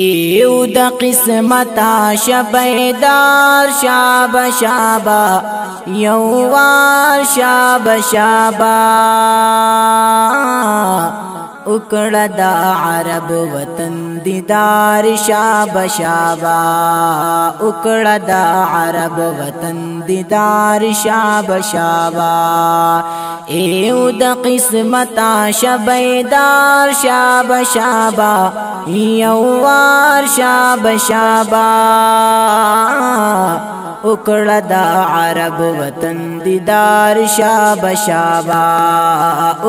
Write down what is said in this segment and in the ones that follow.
ایو د قسمتا شبیدار شاب شابا یووار شاب شابا اکڑا دا عرب وطن دیدار شاب شابا اکڑا دا عرب وطن دیدار شاب شابا ایو د قسمتا شبیدار شاب شابا یووار شاب شابا اکڑا دا عرب وطن دیدار شاب شابا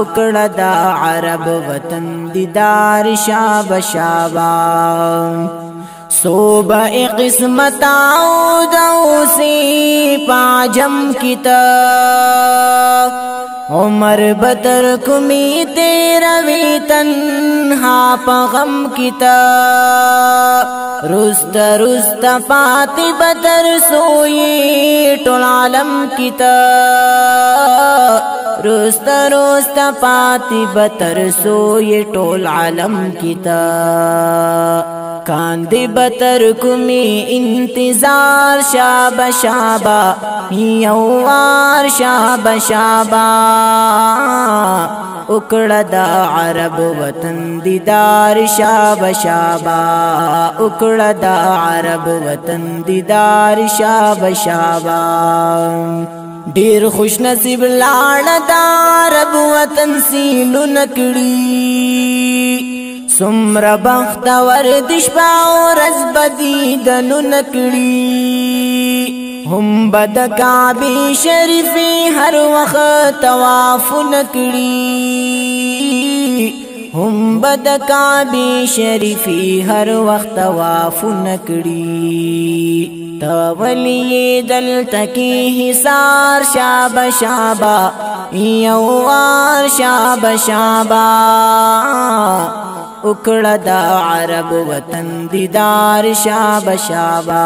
اکڑا دا عرب وطن دیدار شاب شابا صوبہ قسمتا دوسی پاجم کتاب عمر بدر کمی تیرا وی تنہا پغم کتا رست رست پاتی بدر سوئی ٹول عالم کتا رست رست پاتی بدر سوئی ٹول عالم کتا کاندی بتر کمی انتظار شاب شابا یووار شاب شابا اکڑا دا عرب وطن دیدار شاب شابا اکڑا دا عرب وطن دیدار شاب شابا ډیر خوش نصیب لاړ دا عرب وطن سیلو نکړي سمر بخت وردش باور از بدی دنو نکڑی هم بد کعبی شریفی ہر وقت تواف نکڑی هم بد کعبی شریفی ہر وقت تواف نکڑی تولی دل تکی حسار شاب شابا یووار شاب شابا اکڑا دا عرب وطن دیدار شاب شابا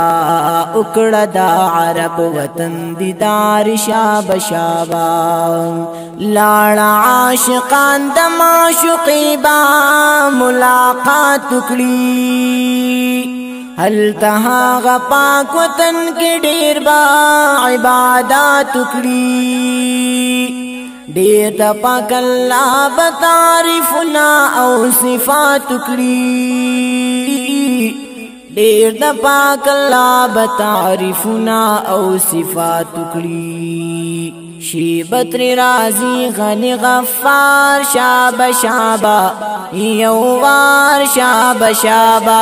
اکڑا دا عرب وطن دیدار شاب شابا لاڑا عاشقان دا معشوقی با ملاقات اکڑی حل تہا غپاک وطن کے ڈیر با عبادات اکڑی دیر دا پاک اللہ بتعریفنا او صفات اکڑی دیر دا پاک اللہ بتعریفنا او صفات اکڑی شی بطر رازی غنی غفار شاب شابا یووار شاب شابا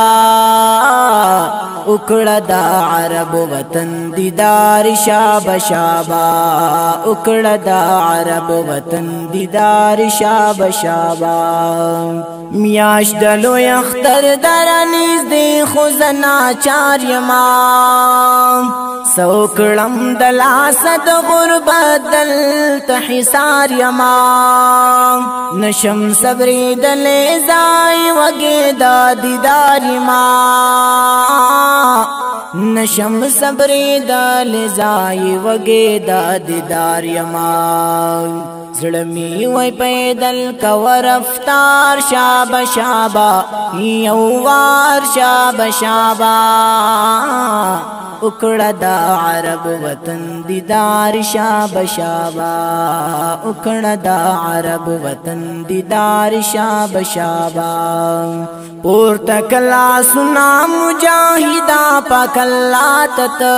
اکڑا دا عرب وطن دیدار شاب شابا اکڑا دا عرب وطن دیدار شاب شابا میاش دلو یختر درانیز دی خوزنا چار یمام سوکڑم دلاسد غربت دل تحسار یمام نشم صبری دل زائی وگی دا دیدار یمام نشم صبری دل زائی وگی دا دیدار یمام زڑمی وی پیدل کور افطار شاب شابا یووار شاب شابا اکڑا دا عرب وطن دیدار شاب شابا اکڑا دا عرب وطن دیدار شاب شابا پورتا کلا سنا مجاہدہ پاکلا تتا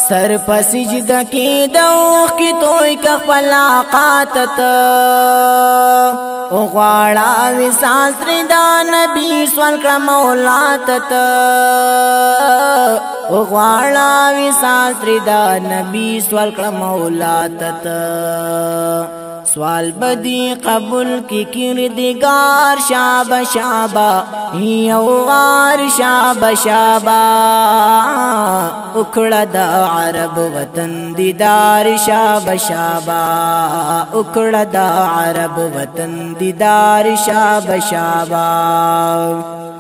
سر پسجدہ کی دوخ کی توئی کا خلاقاتت اغواڑا وساس ردا نبی سوال کا مولاتت اغواڑا وساس ردا نبی سوال کا مولاتت سوال بدی قبول کی کردگار شاب شابا یووار شاب شابا اکڑا دا عرب وطن دیدار شاب شابا اکڑا دا عرب وطن دیدار شاب شابا